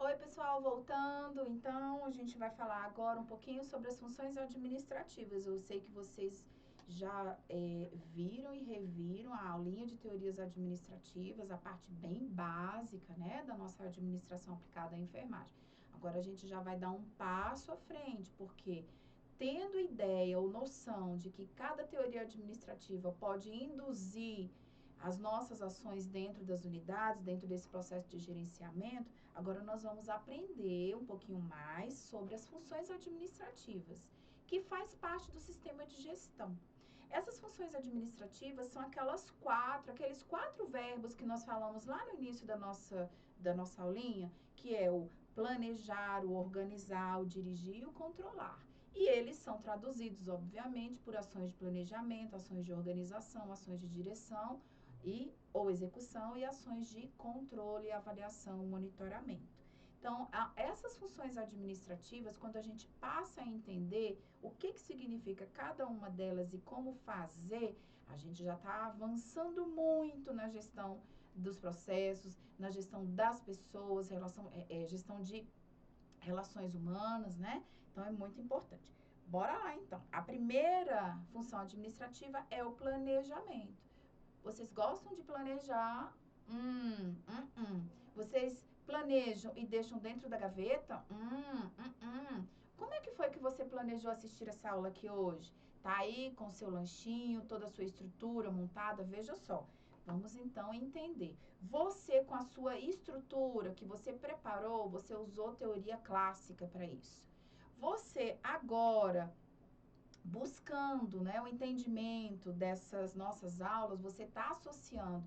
Oi, pessoal, voltando. Então, a gente vai falar agora um pouquinho sobre as funções administrativas. Eu sei que vocês já viram e reviram a aulinha de teorias administrativas, a parte bem básica, né, da nossa administração aplicada à enfermagem. Agora, a gente já vai dar um passo à frente, porque tendo ideia ou noção de que cada teoria administrativa pode induzir as nossas ações dentro das unidades, dentro desse processo de gerenciamento, agora nós vamos aprender um pouquinho mais sobre as funções administrativas, que faz parte do sistema de gestão. Essas funções administrativas são aqueles quatro verbos que nós falamos lá no início da nossa aulinha, que é o planejar, o organizar, o dirigir e o controlar. E eles são traduzidos, obviamente, por ações de planejamento, ações de organização, ações de direção ou execução e ações de controle, avaliação, monitoramento. Então, essas funções administrativas, quando a gente passa a entender o que significa cada uma delas e como fazer, a gente já está avançando muito na gestão dos processos, na gestão das pessoas, gestão de relações humanas, né? Então, é muito importante. Bora lá, então. A primeira função administrativa é o planejamento. Vocês gostam de planejar? Vocês planejam e deixam dentro da gaveta? Como é que foi que você planejou assistir essa aula aqui hoje? Tá aí com o seu lanchinho, toda a sua estrutura montada? Veja só. Vamos então entender. Você, com a sua estrutura que você preparou, você usou teoria clássica para isso. Você agora, buscando, né, o entendimento dessas nossas aulas, você está associando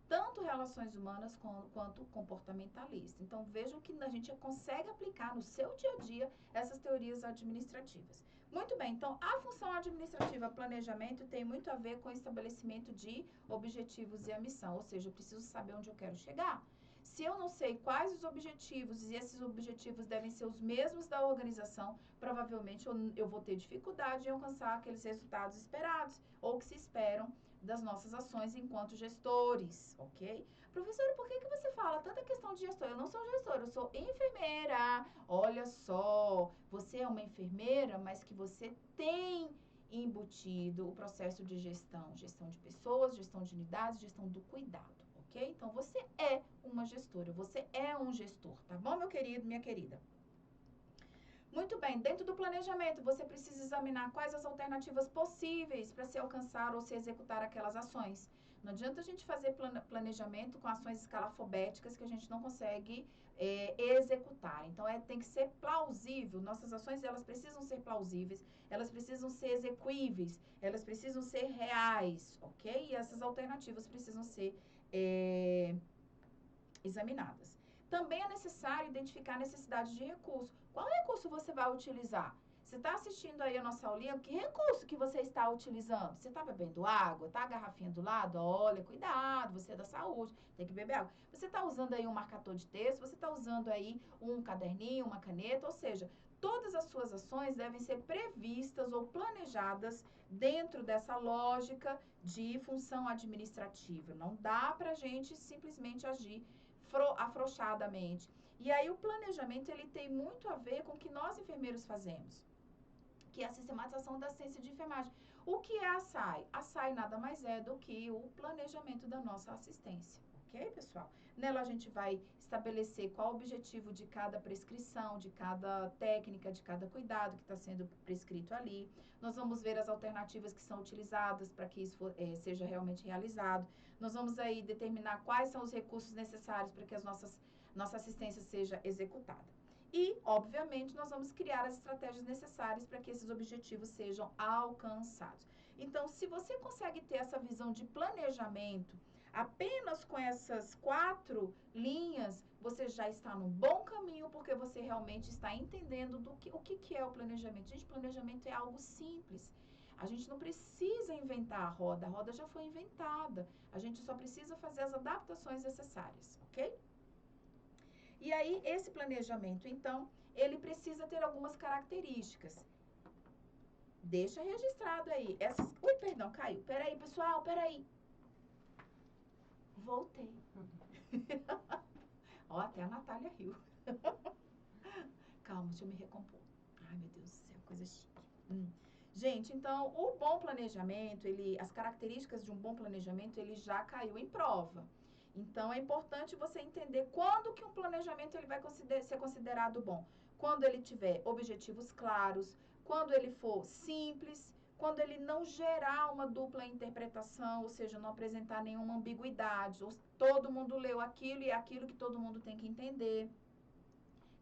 tanto relações humanas quanto comportamentalista. Então, vejam que a gente consegue aplicar no seu dia a dia essas teorias administrativas. Muito bem, então, a função administrativa planejamento tem muito a ver com o estabelecimento de objetivos e a missão, ou seja, eu preciso saber onde eu quero chegar. Se eu não sei quais os objetivos e esses objetivos devem ser os mesmos da organização, provavelmente eu vou ter dificuldade em alcançar aqueles resultados esperados ou que se esperam das nossas ações enquanto gestores, ok? Professora, por que você fala tanta questão de gestor? Eu não sou gestora, eu sou enfermeira. Olha só, você é uma enfermeira, mas que você tem embutido o processo de gestão de pessoas, gestão de unidades, gestão do cuidado, ok? Então, você é uma gestora, você é um gestor, tá bom, meu querido, minha querida? Muito bem, dentro do planejamento, você precisa examinar quais as alternativas possíveis para se alcançar ou se executar aquelas ações. Não adianta a gente fazer planejamento com ações escalafobéticas que a gente não consegue executar. Então, tem que ser plausível. Nossas ações, elas precisam ser plausíveis, elas precisam ser execuíveis, elas precisam ser reais, ok? E essas alternativas precisam ser examinadas. Também é necessário identificar a necessidade de recurso. Qual recurso você vai utilizar? Você está assistindo aí a nossa aulinha, que recurso que você está utilizando? Você está bebendo água? Está a garrafinha do lado? Olha, cuidado, você é da saúde, tem que beber água. Você está usando aí um marcador de texto? Você está usando aí um caderninho, uma caneta? Ou seja, todas as suas ações devem ser previstas ou planejadas dentro dessa lógica de função administrativa. Não dá para a gente simplesmente agir afrouxadamente. E aí o planejamento, ele tem muito a ver com o que nós enfermeiros fazemos, que é a sistematização da ciência de enfermagem. O que é a SAI? A SAI nada mais é do que o planejamento da nossa assistência. Ok, pessoal? Nela a gente vai estabelecer qual o objetivo de cada prescrição, de cada técnica, de cada cuidado que está sendo prescrito ali. Nós vamos ver as alternativas que são utilizadas para que isso seja realmente realizado. Nós vamos aí determinar quais são os recursos necessários para que nossa assistência seja executada. E, obviamente, nós vamos criar as estratégias necessárias para que esses objetivos sejam alcançados. Então, se você consegue ter essa visão de planejamento, apenas com essas 4 linhas, você já está num bom caminho, porque você realmente está entendendo o que é o planejamento. Gente, planejamento é algo simples. A gente não precisa inventar a roda já foi inventada. A gente só precisa fazer as adaptações necessárias, ok? E aí, esse planejamento, então, ele precisa ter algumas características. Deixa registrado aí. Ui, perdão, caiu. Peraí, pessoal, peraí. Voltei. Ó, até a Natália riu. Calma, deixa eu me recompor. Ai, meu Deus do céu, coisa chique. Gente, então, o bom planejamento, as características de um bom planejamento, ele já caiu em prova. Então, é importante você entender quando que um planejamento ele vai ser considerado bom. Quando ele tiver objetivos claros, quando ele for simples, quando ele não gerar uma dupla interpretação, ou seja, não apresentar nenhuma ambiguidade, ou todo mundo leu aquilo e é aquilo que todo mundo tem que entender.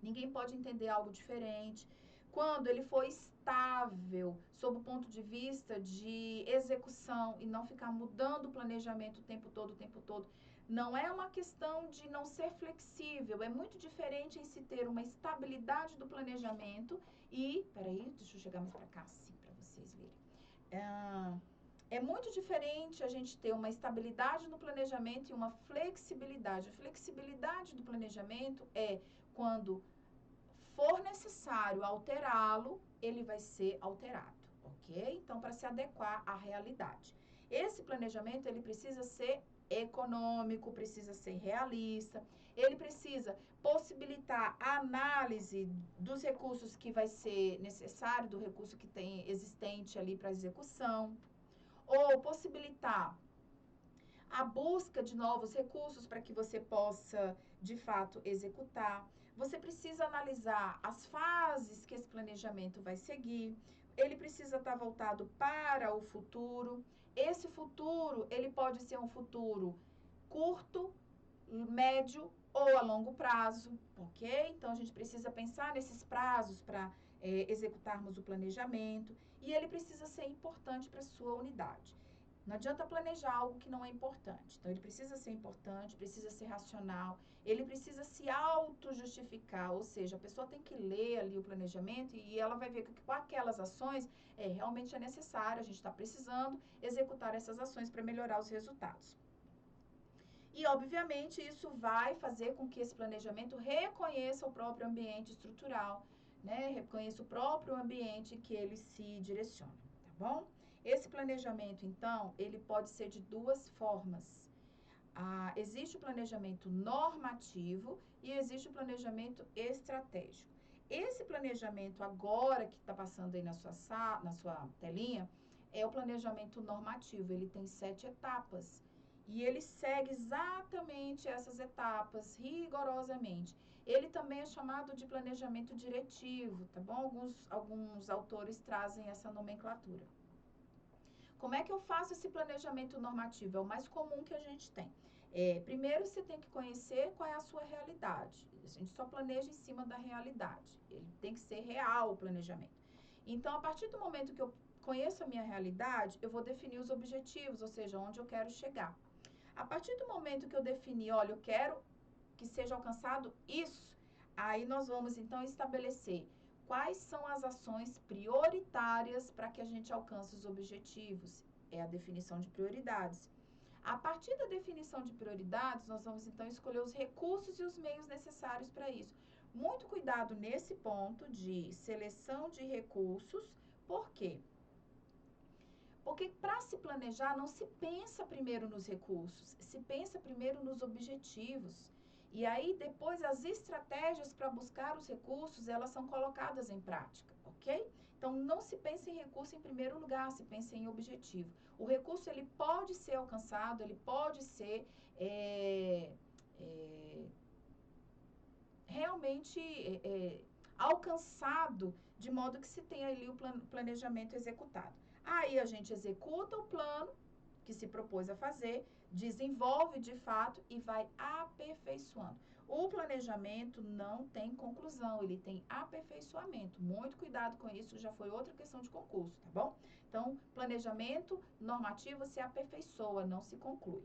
Ninguém pode entender algo diferente. Quando ele for estável, sob o ponto de vista de execução e não ficar mudando o planejamento o tempo todo. Não é uma questão de não ser flexível, é muito diferente em se ter uma estabilidade do planejamento e... Peraí, deixa eu chegar mais para cá, assim, para vocês verem. É muito diferente a gente ter uma estabilidade no planejamento e uma flexibilidade. A flexibilidade do planejamento é quando for necessário alterá-lo, ele vai ser alterado, ok? Então, para se adequar à realidade. Esse planejamento, ele precisa ser econômico, precisa ser realista, ele precisa possibilitar a análise dos recursos que vai ser necessário, do recurso que tem existente ali para execução, ou possibilitar a busca de novos recursos para que você possa, de fato, executar. Você precisa analisar as fases que esse planejamento vai seguir. Ele precisa estar voltado para o futuro. Esse futuro, ele pode ser um futuro curto, médio ou a longo prazo, ok? Então, a gente precisa pensar nesses prazos para executarmos o planejamento. E ele precisa ser importante para a sua unidade. Não adianta planejar algo que não é importante. Então, ele precisa ser importante, precisa ser racional, ele precisa se auto-justificar, ou seja, a pessoa tem que ler ali o planejamento e ela vai ver que com aquelas ações realmente é necessário, a gente está precisando executar essas ações para melhorar os resultados. E, obviamente, isso vai fazer com que esse planejamento reconheça o próprio ambiente estrutural, né? Reconheça o próprio ambiente que ele se direciona, tá bom? Esse planejamento, então, ele pode ser de duas formas. Existe o planejamento normativo e existe o planejamento estratégico. Esse planejamento agora que está passando aí na sua telinha é o planejamento normativo. Ele tem 7 etapas e ele segue exatamente essas etapas rigorosamente. Ele também é chamado de planejamento diretivo, tá bom? Alguns autores trazem essa nomenclatura. Como é que eu faço esse planejamento normativo? É o mais comum que a gente tem. Primeiro, você tem que conhecer qual é a sua realidade. A gente só planeja em cima da realidade. Ele tem que ser real o planejamento. Então, a partir do momento que eu conheço a minha realidade, eu vou definir os objetivos, ou seja, onde eu quero chegar. A partir do momento que eu definir, olha, eu quero que seja alcançado isso, aí nós vamos, então, estabelecer quais são as ações prioritárias para que a gente alcance os objetivos. É a definição de prioridades. A partir da definição de prioridades, nós vamos então escolher os recursos e os meios necessários para isso. Muito cuidado nesse ponto de seleção de recursos. Por quê? Porque para se planejar, não se pensa primeiro nos recursos, se pensa primeiro nos objetivos. E aí, depois, as estratégias para buscar os recursos, elas são colocadas em prática, ok? Então, não se pensa em recurso em primeiro lugar, se pensa em objetivo. O recurso, ele pode ser alcançado, ele pode ser realmente alcançado, de modo que se tenha ali o planejamento executado. Aí, a gente executa o plano que se propôs a fazer, desenvolve de fato e vai aperfeiçoando. O planejamento não tem conclusão, ele tem aperfeiçoamento. Muito cuidado com isso, já foi outra questão de concurso, tá bom? Então, planejamento normativo se aperfeiçoa, não se conclui.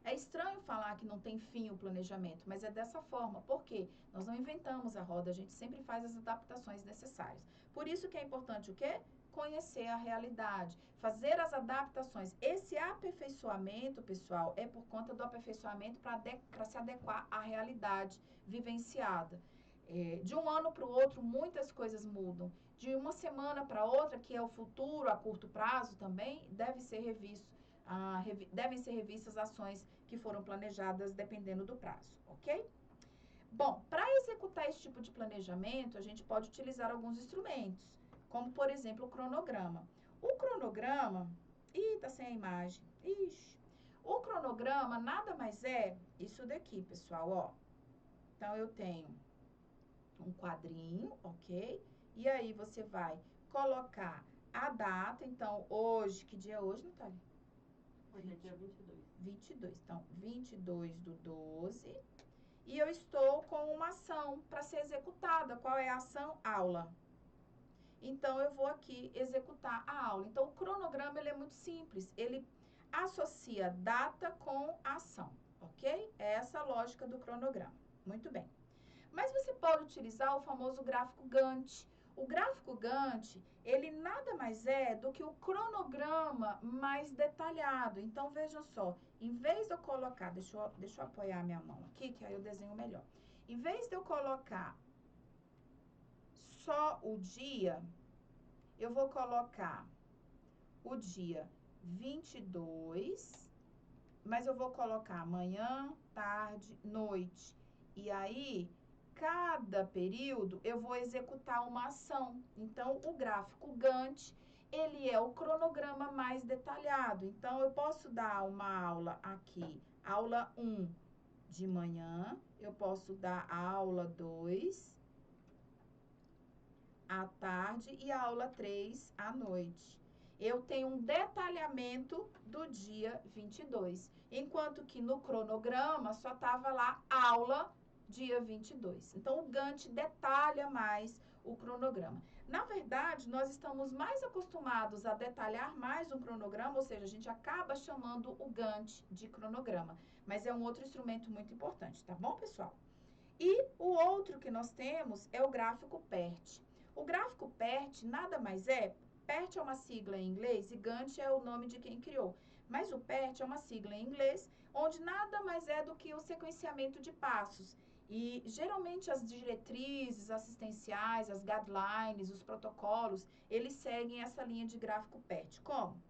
É estranho falar que não tem fim o planejamento, mas é dessa forma. Por quê? Nós não inventamos a roda, a gente sempre faz as adaptações necessárias. Por isso que é importante o quê? Conhecer a realidade, fazer as adaptações. Esse aperfeiçoamento, pessoal, é por conta do aperfeiçoamento para se adequar à realidade vivenciada. De um ano para o outro, muitas coisas mudam. De uma semana para outra, que é o futuro a curto prazo também, devem ser revistas ações que foram planejadas dependendo do prazo, ok? Bom, para executar esse tipo de planejamento, a gente pode utilizar alguns instrumentos, como, por exemplo, o cronograma. O cronograma... Ih, tá sem a imagem. Ixi. O cronograma nada mais é isso daqui, pessoal, ó. Então, eu tenho um quadrinho, ok? E aí, você vai colocar a data. Então, hoje, que dia é hoje, Natália? Hoje é dia 22. 22. Então, 22/12. E eu estou com uma ação para ser executada. Qual é a ação? Aula. Então, eu vou aqui executar a aula. Então, o cronograma, ele é muito simples. Ele associa data com ação, ok? É essa a lógica do cronograma. Muito bem. Mas você pode utilizar o famoso gráfico Gantt. O gráfico Gantt, ele nada mais é do que o cronograma mais detalhado. Então, vejam só, em vez de eu colocar, deixa eu apoiar a minha mão aqui, que aí eu desenho melhor. Em vez de eu colocar só o dia, eu vou colocar o dia 22, mas eu vou colocar manhã, tarde, noite. E aí, cada período, eu vou executar uma ação. Então, o gráfico Gantt, ele é o cronograma mais detalhado. Então, eu posso dar uma aula aqui, aula 1 de manhã, eu posso dar a aula 2 à tarde e a aula 3 à noite. Eu tenho um detalhamento do dia 22, enquanto que no cronograma só estava lá aula dia 22. Então, o Gantt detalha mais o cronograma. Na verdade, nós estamos mais acostumados a detalhar mais um cronograma, ou seja, a gente acaba chamando o Gantt de cronograma, mas é um outro instrumento muito importante, tá bom, pessoal? E o outro que nós temos é o gráfico PERT. O gráfico PERT nada mais é, PERT é uma sigla em inglês e Gantt é o nome de quem criou. Mas o PERT é uma sigla em inglês, onde nada mais é do que o sequenciamento de passos. E geralmente as diretrizes assistenciais, as guidelines, os protocolos, eles seguem essa linha de gráfico PERT. Como?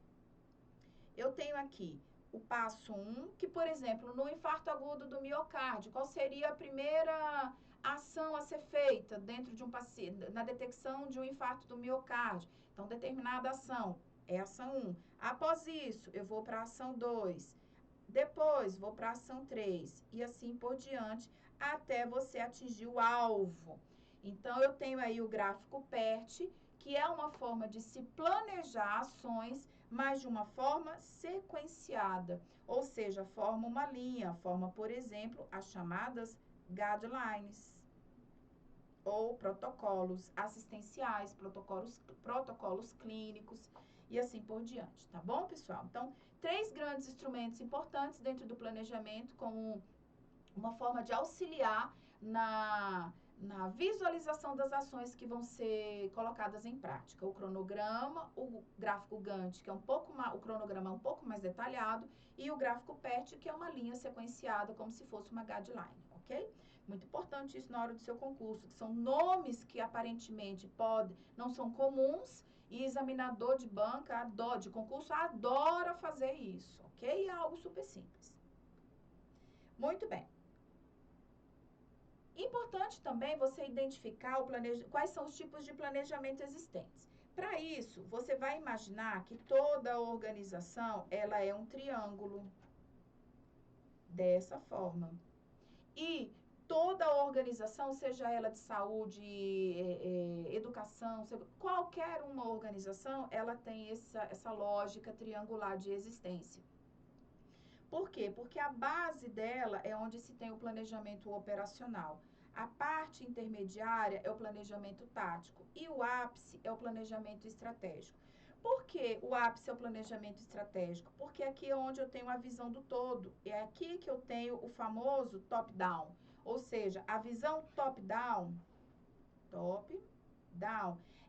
Eu tenho aqui o passo 1, que, por exemplo, no infarto agudo do miocárdio, qual seria a primeira ação a ser feita dentro de um paciente, na detecção de um infarto do miocárdio? Então, determinada ação é ação 1. Após isso, eu vou para a ação 2. Depois, vou para a ação 3. E assim por diante, até você atingir o alvo. Então, eu tenho aí o gráfico PERT, que é uma forma de se planejar ações, mas de uma forma sequenciada. Ou seja, forma uma linha, forma, por exemplo, as chamadas guidelines ou protocolos assistenciais, protocolos clínicos e assim por diante, tá bom, pessoal? Então, 3 grandes instrumentos importantes dentro do planejamento como uma forma de auxiliar na visualização das ações que vão ser colocadas em prática. O cronograma, o gráfico Gantt, que é o cronograma é um pouco mais detalhado, e o gráfico PERT, que é uma linha sequenciada, como se fosse uma guideline, ok? Muito importante isso na hora do seu concurso, que são nomes que aparentemente não são comuns, e examinador de banca, de concurso, adora fazer isso, ok? É algo super simples. Muito bem. Importante também você identificar quais são os tipos de planejamento existentes. Para isso, você vai imaginar que toda organização ela é um triângulo, dessa forma. E toda organização, seja ela de saúde, educação, qualquer uma organização, ela tem essa lógica triangular de existência. Por quê? Porque a base dela é onde se tem o planejamento operacional. A parte intermediária é o planejamento tático e o ápice é o planejamento estratégico. Por que o ápice é o planejamento estratégico? Porque aqui é onde eu tenho a visão do todo. É aqui que eu tenho o famoso top-down. Ou seja, a visão top-down,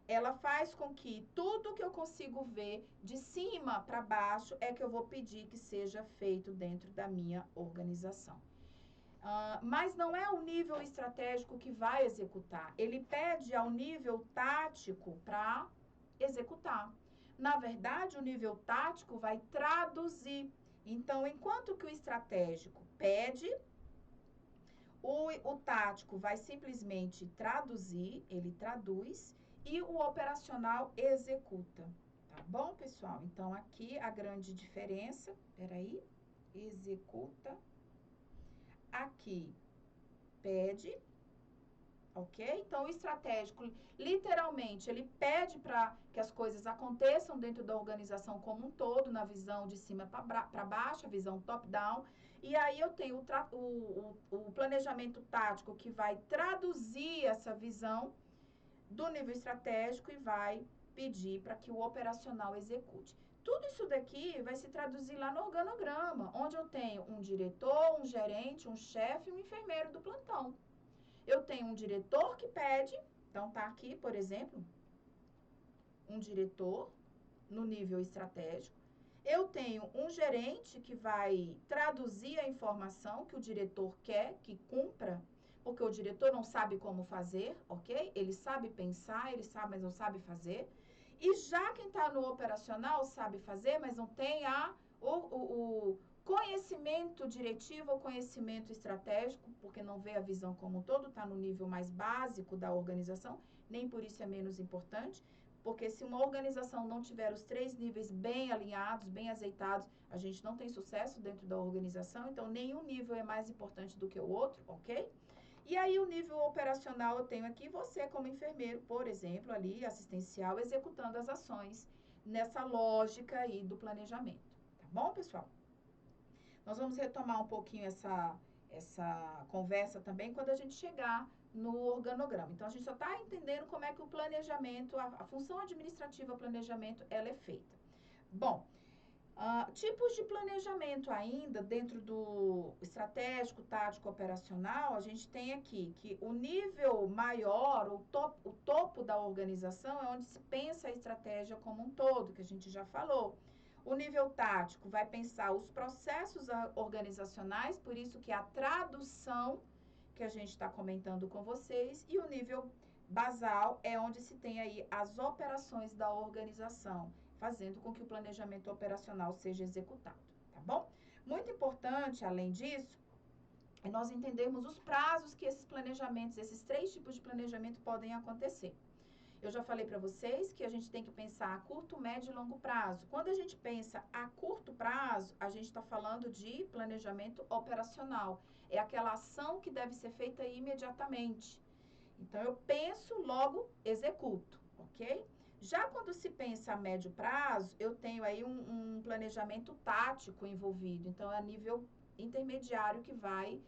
ela faz com que tudo que eu consigo ver de cima para baixo é que eu vou pedir que seja feito dentro da minha organização. Mas não é o nível estratégico que vai executar. Ele pede ao nível tático para executar. Na verdade, o nível tático vai traduzir. Então, enquanto que o estratégico pede, O tático vai simplesmente traduzir, ele traduz, e o operacional executa. Tá bom, pessoal? Então, aqui a grande diferença, peraí, executa, aqui pede, ok? Então, o estratégico, literalmente, ele pede para que as coisas aconteçam dentro da organização como um todo, na visão de cima para baixo, a visão top-down. E aí eu tenho o planejamento tático que vai traduzir essa visão do nível estratégico e vai pedir para que o operacional execute. Tudo isso daqui vai se traduzir lá no organograma, onde eu tenho um diretor, um gerente, um chefe e um enfermeiro do plantão. Eu tenho um diretor que pede, então tá aqui, por exemplo, um diretor no nível estratégico. Eu tenho um gerente que vai traduzir a informação que o diretor quer que cumpra, porque o diretor não sabe como fazer, ok? Ele sabe pensar, ele sabe, mas não sabe fazer. E já quem está no operacional sabe fazer, mas não tem o conhecimento diretivo ou conhecimento estratégico, porque não vê a visão como um todo, está no nível mais básico da organização, nem por isso é menos importante. Porque se uma organização não tiver os 3 níveis bem alinhados, bem azeitados, a gente não tem sucesso dentro da organização. Então, nenhum nível é mais importante do que o outro, ok? E aí, o nível operacional eu tenho aqui você como enfermeiro, por exemplo, ali, assistencial, executando as ações nessa lógica aí do planejamento. Tá bom, pessoal? Nós vamos retomar um pouquinho essa conversa também quando a gente chegar no organograma. Então, a gente só está entendendo como é que o planejamento, a função administrativa planejamento, ela é feita. Bom, tipos de planejamento ainda dentro do estratégico, tático, operacional, a gente tem aqui que o nível maior, o topo da organização é onde se pensa a estratégia como um todo, que a gente já falou. O nível tático vai pensar os processos organizacionais, por isso que a tradução que a gente está comentando com vocês, e o nível basal é onde se tem aí as operações da organização, fazendo com que o planejamento operacional seja executado, tá bom? Muito importante, além disso, é nós entendermos os prazos que esses planejamentos, esses 3 tipos de planejamento podem acontecer. Eu já falei para vocês que a gente tem que pensar a curto, médio e longo prazo. Quando a gente pensa a curto prazo, a gente está falando de planejamento operacional. É aquela ação que deve ser feita imediatamente. Então, eu penso, logo executo, ok? Já quando se pensa a médio prazo, eu tenho aí um planejamento tático envolvido. Então, é a nível intermediário que vai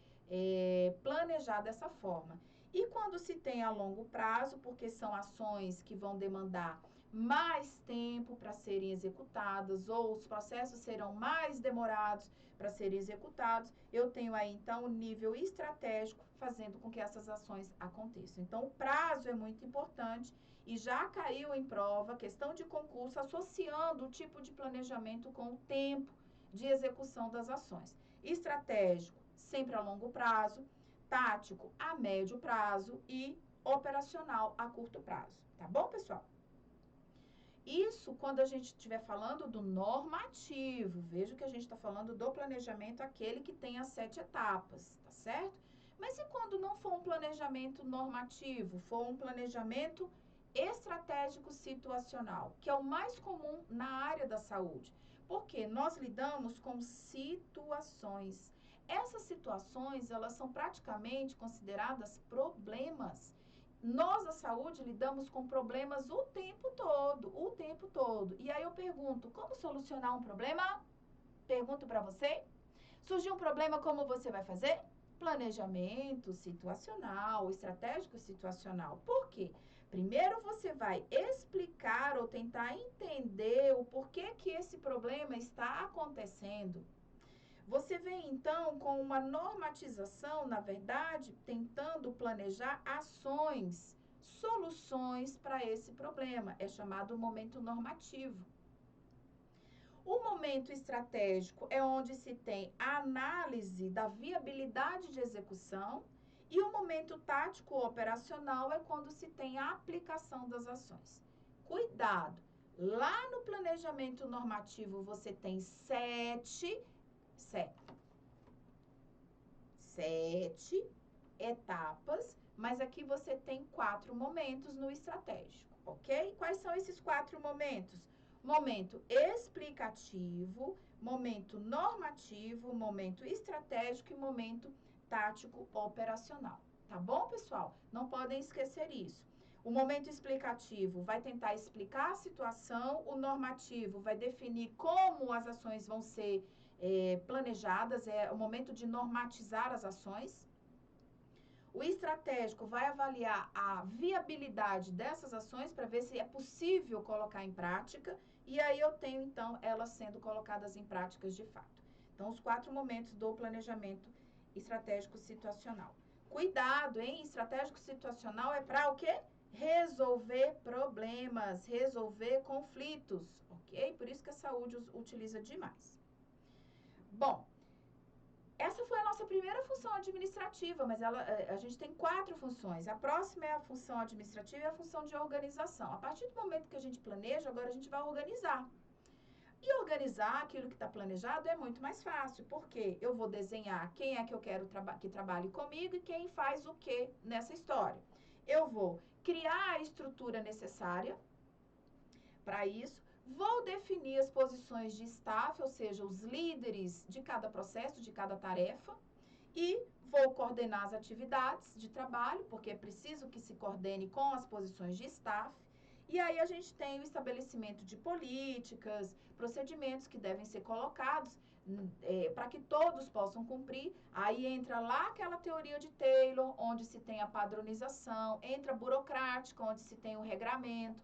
planejar dessa forma. E quando se tem a longo prazo, porque são ações que vão demandar mais tempo para serem executadas, ou os processos serão mais demorados para serem executados, eu tenho aí, então, o nível estratégico fazendo com que essas ações aconteçam. Então, o prazo é muito importante e já caiu em prova, questão de concurso, associando o tipo de planejamento com o tempo de execução das ações. Estratégico, sempre a longo prazo, tático a médio prazo e operacional a curto prazo. Tá bom, pessoal? Isso quando a gente estiver falando do normativo. Veja que a gente está falando do planejamento, aquele que tem as 7 etapas, tá certo? Mas e quando não for um planejamento normativo, for um planejamento estratégico situacional, que é o mais comum na área da saúde? Porque nós lidamos com situações. Essas situações, elas são praticamente consideradas problemas. Nós, da saúde, lidamos com problemas o tempo todo, o tempo todo. E aí eu pergunto, como solucionar um problema? Pergunto para você. Surgiu um problema, como você vai fazer? Planejamento situacional, estratégico situacional. Por quê? Primeiro você vai explicar ou tentar entender o porquê que esse problema está acontecendo. Você vem, então, com uma normatização, na verdade, tentando planejar ações, soluções para esse problema. É chamado momento normativo. O momento estratégico é onde se tem a análise da viabilidade de execução e o momento tático operacional é quando se tem a aplicação das ações. Cuidado! Lá no planejamento normativo você tem 7 etapas, mas aqui você tem 4 momentos no estratégico, ok? Quais são esses 4 momentos? Momento explicativo, momento normativo, momento estratégico e momento tático operacional. Tá bom, pessoal? Não podem esquecer isso. O momento explicativo vai tentar explicar a situação, o normativo vai definir como as ações vão ser planejadas, é o momento de normatizar as ações. O estratégico vai avaliar a viabilidade dessas ações para ver se é possível colocar em prática, e aí eu tenho, então, elas sendo colocadas em práticas de fato. Então, os 4 momentos do planejamento estratégico situacional. Cuidado, hein? Estratégico situacional é para o quê? Resolver problemas, resolver conflitos, ok? Por isso que a saúde utiliza demais. Bom, essa foi a nossa primeira função administrativa, mas a gente tem 4 funções. A próxima é a função administrativa e a função de organização. A partir do momento que a gente planeja, agora a gente vai organizar. E organizar aquilo que está planejado é muito mais fácil, porque eu vou desenhar quem é que eu quero que trabalhe comigo e quem faz o que nessa história. Eu vou criar a estrutura necessária para isso, vou definir as posições de staff, ou seja, os líderes de cada processo, de cada tarefa, e vou coordenar as atividades de trabalho, porque é preciso que se coordene com as posições de staff. E aí a gente tem o estabelecimento de políticas, procedimentos que devem ser colocados para que todos possam cumprir. Aí entra lá aquela teoria de Taylor, onde se tem a padronização, entra a burocrática, onde se tem o regramento,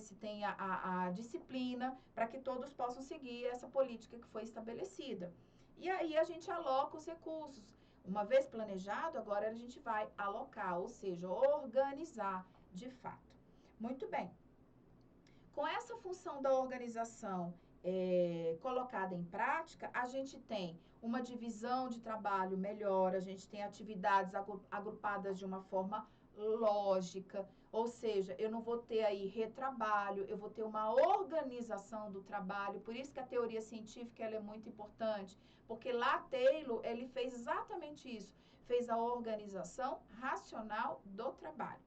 se tem a disciplina, para que todos possam seguir essa política que foi estabelecida. E aí a gente aloca os recursos. Uma vez planejado, agora a gente vai alocar, ou seja, organizar de fato. Muito bem. Com essa função da organização colocada em prática, a gente tem uma divisão de trabalho melhor, a gente tem atividades agrupadas de uma forma lógica, ou seja, eu não vou ter aí retrabalho, eu vou ter uma organização do trabalho, por isso que a teoria científica ela é muito importante, porque lá Taylor, ele fez exatamente isso, fez a organização racional do trabalho.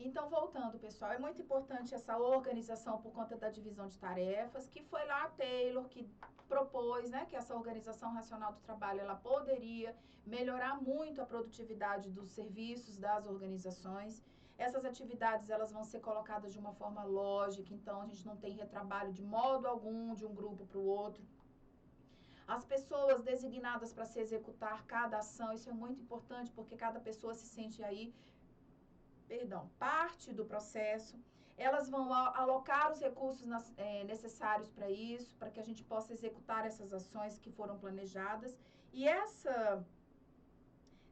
Então, voltando, pessoal, é muito importante essa organização por conta da divisão de tarefas, que foi lá Taylor que propôs, né, que essa organização racional do trabalho, ela poderia melhorar muito a produtividade dos serviços, das organizações. Essas atividades, elas vão ser colocadas de uma forma lógica, então a gente não tem retrabalho de modo algum de um grupo para o outro. As pessoas designadas para se executar cada ação, isso é muito importante, porque cada pessoa se sente aí parte do processo, elas vão alocar os recursos necessários para isso, para que a gente possa executar essas ações que foram planejadas. E essa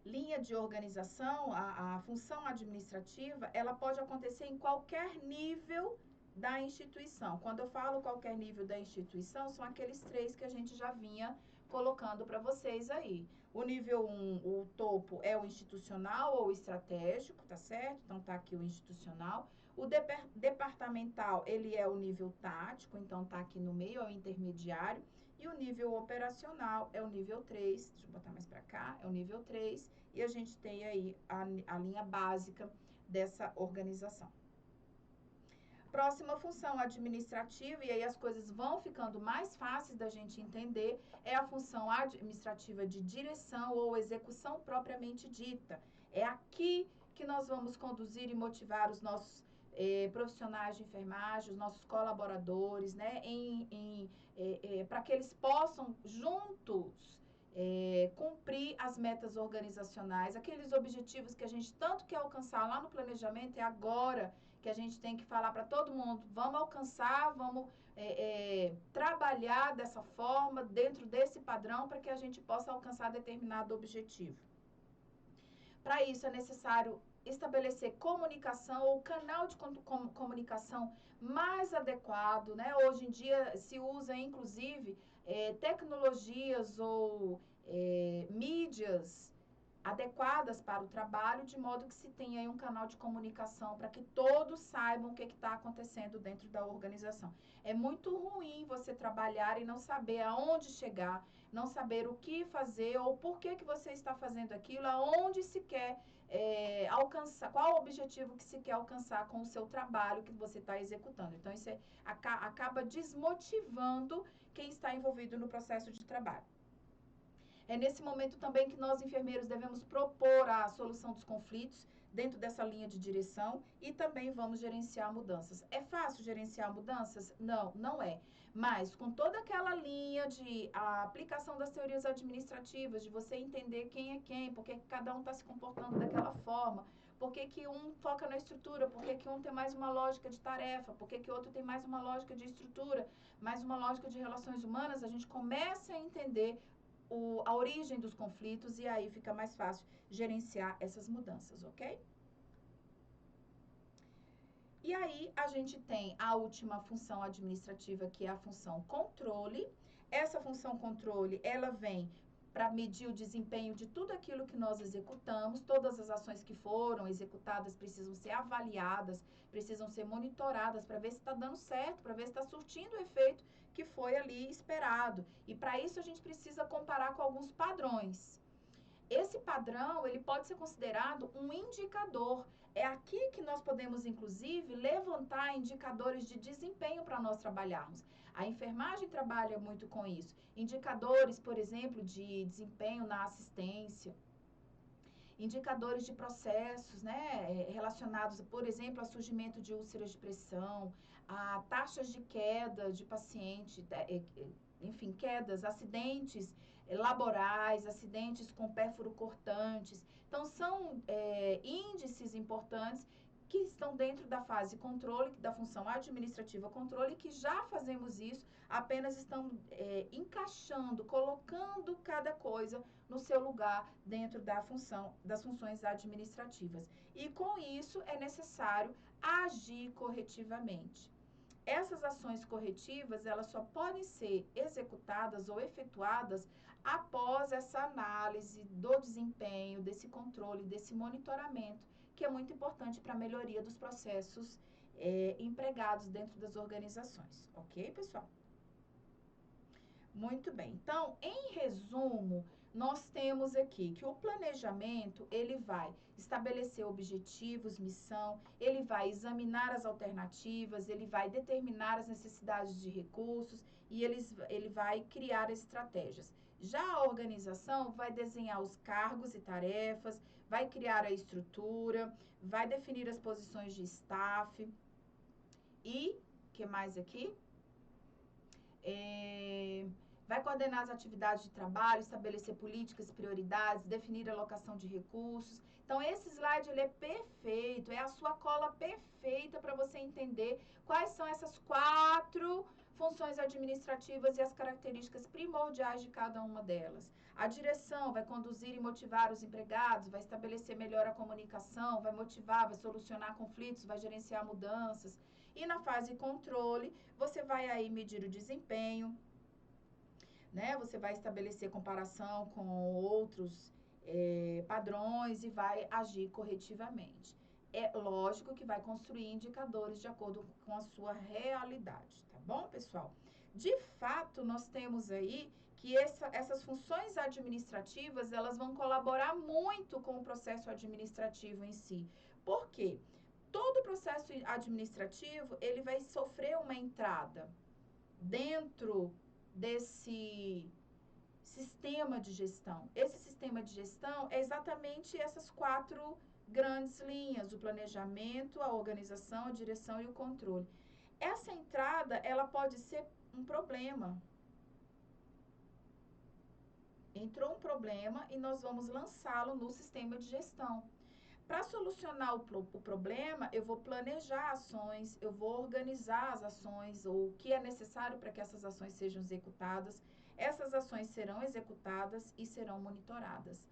linha de organização, a função administrativa, ela pode acontecer em qualquer nível da instituição. Quando eu falo qualquer nível da instituição, são aqueles 3 que a gente já vinha colocando para vocês aí. O nível 1, o topo é o institucional ou estratégico, tá certo? Então, tá aqui o institucional. O departamental, ele é o nível tático, então tá aqui no meio, é o intermediário. E o nível operacional é o nível 3, deixa eu botar mais para cá, é o nível 3. E a gente tem aí a linha básica dessa organização. Próxima função administrativa, e aí as coisas vão ficando mais fáceis da gente entender, é a função administrativa de direção ou execução propriamente dita. É aqui que nós vamos conduzir e motivar os nossos profissionais de enfermagem, os nossos colaboradores, né, para que eles possam juntos cumprir as metas organizacionais, aqueles objetivos que a gente tanto quer alcançar lá no planejamento, é agora que a gente tem que falar para todo mundo, vamos alcançar, vamos trabalhar dessa forma, dentro desse padrão, para que a gente possa alcançar determinado objetivo. Para isso é necessário estabelecer comunicação ou canal de comunicação mais adequado, né? Hoje em dia se usa, inclusive, tecnologias ou mídias adequadas para o trabalho, de modo que se tenha aí um canal de comunicação para que todos saibam o que está acontecendo dentro da organização. É muito ruim você trabalhar e não saber aonde chegar, não saber o que fazer ou por que você está fazendo aquilo, aonde se quer alcançar, qual o objetivo que se quer alcançar com o seu trabalho que você está executando. Então, isso acaba desmotivando quem está envolvido no processo de trabalho. É nesse momento também que nós, enfermeiros, devemos propor a solução dos conflitos dentro dessa linha de direção e também vamos gerenciar mudanças. É fácil gerenciar mudanças? Não, não é. Mas com toda aquela linha de a aplicação das teorias administrativas, de você entender quem é quem, por que cada um está se comportando daquela forma, por que um foca na estrutura, por que um tem mais uma lógica de tarefa, por que outro tem mais uma lógica de estrutura, mais uma lógica de relações humanas, a gente começa a entender a origem dos conflitos e aí fica mais fácil gerenciar essas mudanças, ok? E aí a gente tem a última função administrativa, que é a função controle. Essa função controle, ela vem para medir o desempenho de tudo aquilo que nós executamos, todas as ações que foram executadas precisam ser avaliadas, precisam ser monitoradas para ver se está dando certo, para ver se está surtindo o efeito que foi ali esperado. E para isso a gente precisa comparar com alguns padrões. Esse padrão, ele pode ser considerado um indicador. É aqui que nós podemos, inclusive, levantar indicadores de desempenho para nós trabalharmos. A enfermagem trabalha muito com isso. Indicadores, por exemplo, de desempenho na assistência. Indicadores de processos, né, relacionados, por exemplo, ao surgimento de úlceras de pressão, a taxas de queda de paciente, enfim, quedas, acidentes laborais, acidentes com pérfuro cortantes. Então, são índices importantes que estão dentro da fase controle, da função administrativa controle, que já fazemos isso, apenas estamos encaixando, colocando cada coisa no seu lugar dentro das funções administrativas. E com isso é necessário agir corretivamente. Essas ações corretivas, elas só podem ser executadas ou efetuadas após essa análise do desempenho, desse controle, desse monitoramento, que é muito importante para a melhoria dos processos empregados dentro das organizações. Ok, pessoal? Muito bem. Então, em resumo, nós temos aqui que o planejamento, ele vai estabelecer objetivos, missão, ele vai examinar as alternativas, ele vai determinar as necessidades de recursos e ele vai criar estratégias. Já a organização vai desenhar os cargos e tarefas, vai criar a estrutura, vai definir as posições de staff e, o que mais aqui? Vai coordenar as atividades de trabalho, estabelecer políticas, prioridades, definir a alocação de recursos. Então, esse slide ele é perfeito, é a sua cola perfeita para você entender quais são essas 4 funções administrativas e as características primordiais de cada uma delas. A direção vai conduzir e motivar os empregados, vai estabelecer melhor a comunicação, vai motivar, vai solucionar conflitos, vai gerenciar mudanças. E na fase controle, você vai aí medir o desempenho, né? Você vai estabelecer comparação com outros padrões e vai agir corretivamente. É lógico que vai construir indicadores de acordo com a sua realidade, tá bom, pessoal? De fato, nós temos aí que essas funções administrativas, elas vão colaborar muito com o processo administrativo em si. Por quê? Todo processo administrativo, ele vai sofrer uma entrada dentro desse sistema de gestão. Esse sistema de gestão é exatamente essas 4 grandes linhas: o planejamento, a organização, a direção e o controle. Essa entrada, ela pode ser um problema. Entrou um problema e nós vamos lançá-lo no sistema de gestão. Para solucionar o problema, eu vou planejar ações, eu vou organizar as ações, ou o que é necessário para que essas ações sejam executadas. Essas ações serão executadas e serão monitoradas.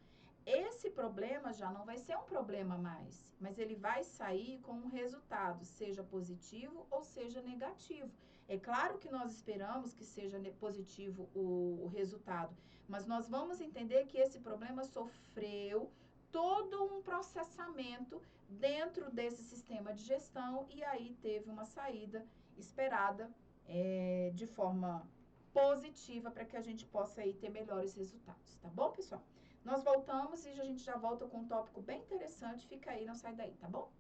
Esse problema já não vai ser um problema mais, mas ele vai sair com um resultado, seja positivo ou seja negativo. É claro que nós esperamos que seja positivo o resultado, mas nós vamos entender que esse problema sofreu todo um processamento dentro desse sistema de gestão e aí teve uma saída esperada de forma positiva para que a gente possa aí ter melhores resultados, tá bom, pessoal? Nós voltamos e a gente já volta com um tópico bem interessante, fica aí, não sai daí, tá bom?